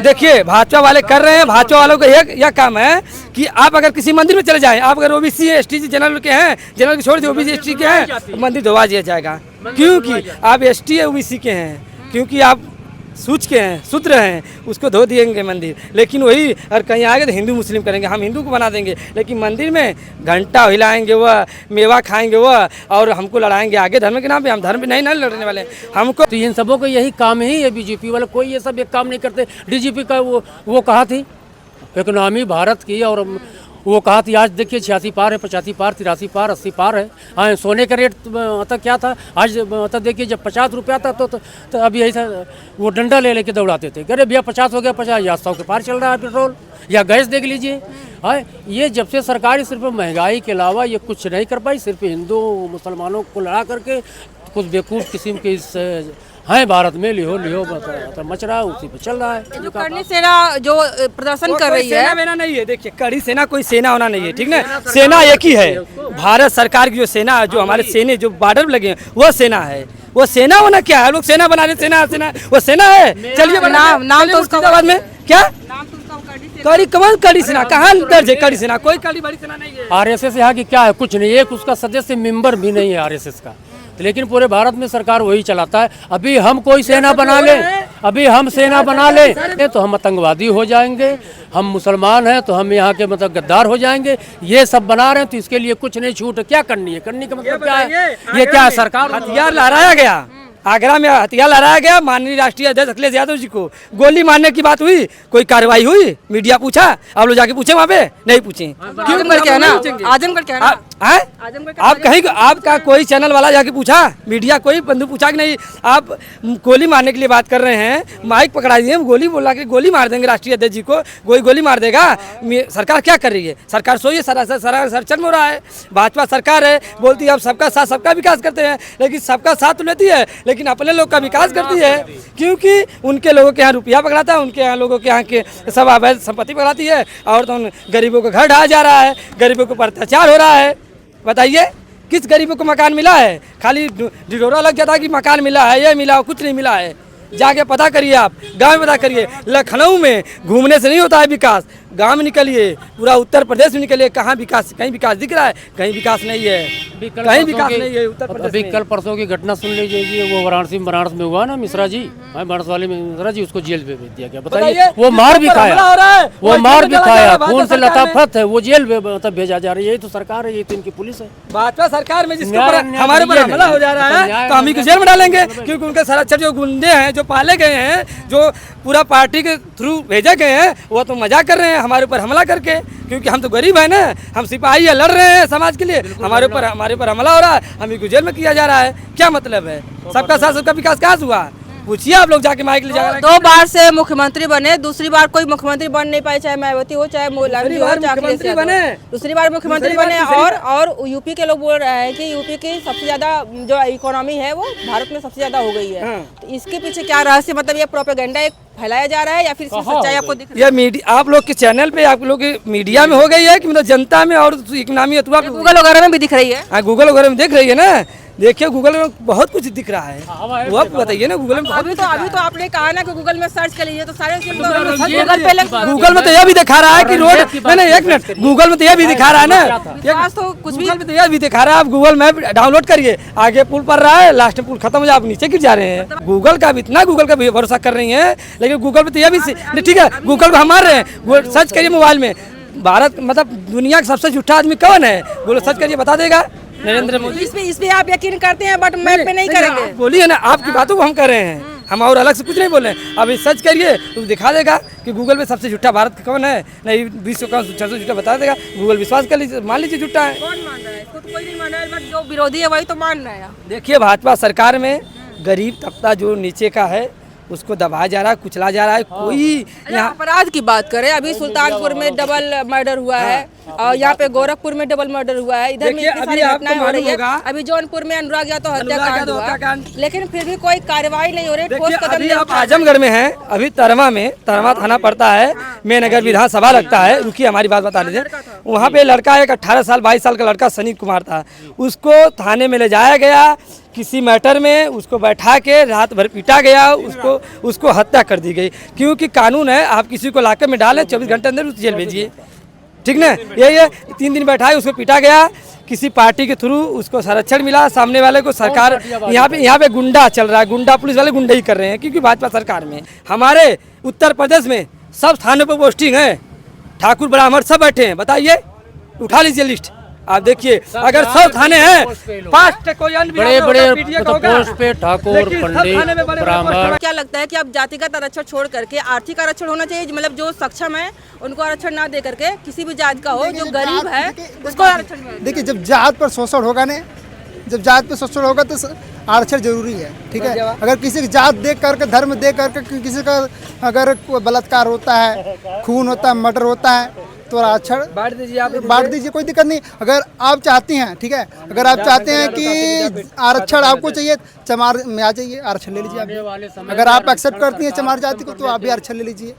देखिए भाजपा वाले कर रहे हैं। भाजपा वालों का एक यह काम है कि आप अगर किसी मंदिर में चले जाएं, आप अगर ओबीसी एसटी जनरल के हैं, जनरल के छोड़ दिए ओबीसी एसटी के हैं, मंदिर धोवा दिया जाएगा। क्योंकि आप एसटी ओबीसी के हैं, क्योंकि आप सूच के हैं, शूद्र हैं, उसको धो दिएंगे मंदिर। लेकिन वही अगर कहीं आएंगे तो हिंदू मुस्लिम करेंगे, हम हिंदू को बना देंगे, लेकिन मंदिर में घंटा हिलाएंगे वह, मेवा खाएंगे वह, और हमको लड़ाएंगे आगे धर्म के नाम पे। हम धर्म पे नहीं लड़ने वाले हमको। तो इन सबों को यही काम ही है, बीजेपी वाले कोई ये सब एक काम नहीं करते। डीजीपी का वो कहा थी इकोनॉमी भारत की, और वो कहा थी आज देखिए 86 पार है, 85 पार, 83 पार, 80 पार है। हाँ, सोने का रेट मतलब क्या था आज मतलब देखिए जब 50 रुपया था तो अभी ऐसा वो डंडा ले लेके दौड़ाते थे, अरे भैया 50 हो गया, 50 या 100 के पार चल रहा है पेट्रोल या गैस देख लीजिए। हाँ, ये जब से सरकार सिर्फ महंगाई के अलावा ये कुछ नहीं कर पाई, सिर्फ हिंदू मुसलमानों को लड़ा करके कुछ बेवकूफ़ किस्म के इस है भारत में लियो तो मच रहा है, उसी पे चल रहा है। जो करनी सेना जो प्रदर्शन कर रही है, सेना नहीं है। देखिए कड़ी सेना कोई सेना होना नहीं है, ठीक ना। सेना एक ही है, भारत सरकार की जो सेना, जो हमारे सेने जो बॉर्डर पे लगे हैं वो सेना है। वो सेना होना क्या है, लोग सेना बना रहे, सेना वो सेना है। चलिए नाम तो उसका बाद में क्या कड़ी कमल कड़ी सेना कहाँ दर्ज है? कड़ी सेना कोई कड़ी बड़ी सेना नहीं है। आरएसएस यहाँ की क्या है, कुछ नहीं, एक उसका सदस्य मेंबर भी नहीं है आरएसएस का, लेकिन पूरे भारत में सरकार वही चलाता है। अभी हम कोई सेना बना ले, अभी हम सेना बना ले तो हम आतंकवादी हो जाएंगे, हम मुसलमान हैं तो हम यहाँ के मतलब गद्दार हो जाएंगे। ये सब बना रहे हैं तो इसके लिए कुछ नहीं, छूट क्या करनी है, करने का मतलब क्या है? ये क्या है, सरकार हथियार लहराया गया, आगरा में हथियार लहराया गया, माननीय राष्ट्रीय अध्यक्ष अखिलेश यादव जी को गोली मारने की बात हुई, कोई कार्रवाई हुई? मीडिया पूछा? आप लोग जाके पूछे वहाँ पे? नहीं पूछे। आजमगढ़ क्या है ना, आजमगढ़ क्या है, आप कहीं आपका कोई चैनल वाला जाके पूछा? मीडिया कोई बंधु पूछा कि नहीं? आप गोली मारने के लिए बात कर रहे हैं, माइक पकड़ा दिए, गोली बोला के गोली मार देंगे राष्ट्रीय अध्यक्ष जी को, कोई गोली मार देगा। सरकार क्या कर रही है? सरकार सोइए, सरचन हो रहा है। भाजपा सरकार है, बोलती है अब सबका साथ सबका विकास करते हैं, लेकिन सबका साथ तो लेती है लेकिन अपने लोग का विकास करती है, क्योंकि उनके लोगों के यहाँ रुपया पकड़ाता है, उनके यहाँ लोगों के यहाँ के सब अवैध संपत्ति पकड़ाती है, और तो उन गरीबों को घर ढाया जा रहा है, गरीबों को अत्याचार हो रहा है। बताइए किस गरीबों को मकान मिला है? खाली ढिढोरा लग जाता है कि मकान मिला है, ये मिला, कुछ नहीं मिला है। जाके पता करिए, आप गांव में पता करिए। लखनऊ में घूमने से नहीं होता है विकास, गांव में निकलिए, पूरा उत्तर प्रदेश में निकलिए, कहाँ विकास, कहीं विकास दिख रहा है? कहीं विकास नहीं है, कहीं विकास नहीं है उत्तर प्रदेश अभी कल परसों की घटना सुन लीजिए, वो वाराणसी में हुआ ना, मिश्रा जी, बनारस वाले मिश्रा जी, उसको जेल में भेज दिया गया। बताइए, वो मार भी खाया, वो मार भी खाया, खून से लथापथ है, वो जेल में मतलब भेजा जा रहा है। यही तो सरकार है, ये तो इनकी पुलिस है। भाजपा सरकार में जिसके ऊपर हमारे ऊपर हमला हो जा रहा है तो हम ही को जेल में डालेंगे, क्योंकि उनके सारे जो गुंडे हैं, जो पाले गए हैं, जो पूरा पार्टी के थ्रू भेजे गए हैं, वो तो मजाक कर रहे हैं हमारे ऊपर हमला करके। क्योंकि हम तो गरीब हैं ना, हम सिपाही है, लड़ रहे हैं समाज के लिए, हमारे ऊपर हमला हो रहा है, हम ही को जेल में किया जा रहा है। क्या मतलब है? सबका साथ सबका विकास कहाँ हुआ? पूछिए आप लोग जाके माइक ले जाकर। 2 बार से मुख्यमंत्री बने, दूसरी बार कोई मुख्यमंत्री बन नहीं पाए, चाहे मायावती हो चाहे मुलायम हो, मुख्यमंत्री बने, दूसरी बार मुख्यमंत्री बने। और यूपी के लोग बोल रहे हैं कि यूपी की सबसे ज्यादा जो इकोनॉमी है वो भारत में सबसे ज्यादा हो गई है। तो इसके पीछे क्या रहस्य, मतलब ये प्रोपेगेंडा एक फैलाया जा रहा है या फिर सच्चाई आपको दिख रही है? ये मीडिया आप लोग के चैनल पे, आप लोग की मीडिया में हो गई है कि मतलब जनता में और इकोनॉमी गूगल वगैरह में भी दिख रही है? हाँ, गूगल वगैरह में देख रही है ना। देखिए गूगल में बहुत कुछ दिख रहा है, वो आप बताइए ना। गूगल में अभी तो आपने कहा ना कि गूगल में सर्च कर लीजिए तो सारे गूगल में तो यह भी दिखा रहा है कि रोड, नहीं एक मिनट, गूगल में तो यह भी दिखा रहा है ना, तो कुछ भी तो यह भी दिखा रहा है। आप गूगल मैप डाउनलोड करिए, आगे पुल पर रहा है, लास्ट में पुल खत्म हो जाए, आप नीचे गिर जा रहे हैं। गूगल का भी इतना गूगल का भी भरोसा कर रही है, लेकिन गूगल पे तो यह भी ठीक है, गूगल पे हम मार रहे हैं। सर्च करिए मोबाइल में, भारत मतलब दुनिया का सबसे झूठा आदमी कौन है? बोलो, सर्च करिए, बता देगा नरेंद्र मोदी। इस पे आप यकीन करते हैं बट मैप पे नहीं करेंगे? बोलिए ना, आपकी बातों को हम कर रहे हैं, हम और अलग से कुछ नहीं बोल रहे हैं। अब सर्च करिए तो दिखा देगा कि गूगल पे सबसे झूठा भारत का कौन है, नहीं विश्व का सबसे झूठा बता देगा। गूगल विश्वास कर लीजिए, मान लीजिए झूठा है। कौन मान रहा है? खुद कोई नहीं मान रहा है, बट जो विरोधी है वही तो मान रहा है। देखिए भाजपा सरकार में गरीब तबका जो नीचे का है उसको दबाया जा रहा है, कुचला जा रहा है। कोई यहाँ अपराध की बात करें, अभी सुल्तानपुर में डबल मर्डर हुआ है और यहाँ पे गोरखपुर में डबल मर्डर हुआ है, इधर में इतनी सारी घटनाएं हो रही है। अभी जौनपुर में अनुराग यादव हत्याकांड हुआ, लेकिन फिर भी कोई कार्रवाई नहीं हो रही, ठोस कदम नहीं। आप आजमगढ़ में हैं, अभी तरवा में, तरवा थाना पड़ता है, में नगर विधानसभा लगता है, रुकिए हमारी बात बता देते हैं। वहाँ पे लड़का एक 18 साल 22 साल का लड़का सनी कुमार था, उसको थाने में ले जाया गया किसी मैटर में, उसको बैठा के रात भर पीटा गया, उसको हत्या कर दी गई। क्योंकि कानून है, आप किसी को लाकर में डालें 24 घंटे अंदर उस जेल भेजिए, ठीक ना। ये 3 दिन बैठाए, उसको पीटा गया किसी पार्टी के थ्रू, उसको संरक्षण मिला। सामने वाले को सरकार यहाँ पे गुंडा चल रहा है, गुंडा पुलिस वाले गुंडे ही कर रहे हैं, क्योंकि भाजपा सरकार में। हमारे उत्तर प्रदेश में सब थानों पर पोस्टिंग है, ठाकुर ब्राह्मण सब बैठे हैं। बताइए, उठा लीजिए लिस्ट, आप देखिए। अगर सब थाने हैं, 5 कोई अन्य बड़े बड़े पोस्ट पे ठाकुर, पंडित, ब्राह्मण। क्या लगता है कि अब जातिगत आरक्षण छोड़ करके आर्थिक आरक्षण होना चाहिए, मतलब जो सक्षम है उनको आरक्षण ना दे करके किसी भी जात का हो, जो गरीब है उसको आरक्षण मिले? देखिए, जब जात पर शोषण होगा ना, जब जात पर शोषण होगा तो आरक्षण जरूरी है, ठीक है। अगर किसी की जात देख करके, धर्म देख करके किसी का अगर बलात्कार होता है, खून होता है, मर्डर होता है, तो आरक्षण बांट दीजिए, आप बांट दीजिए, कोई दिक्कत नहीं। अगर आप चाहती हैं, ठीक है, अगर आप चाहते हैं कि आरक्षण आपको चाहिए, चमार में आ जाइए, आरक्षण ले लीजिए आप। अगर आप एक्सेप्ट करती हैं चमार जाति को, तो आप भी आरक्षण ले लीजिए।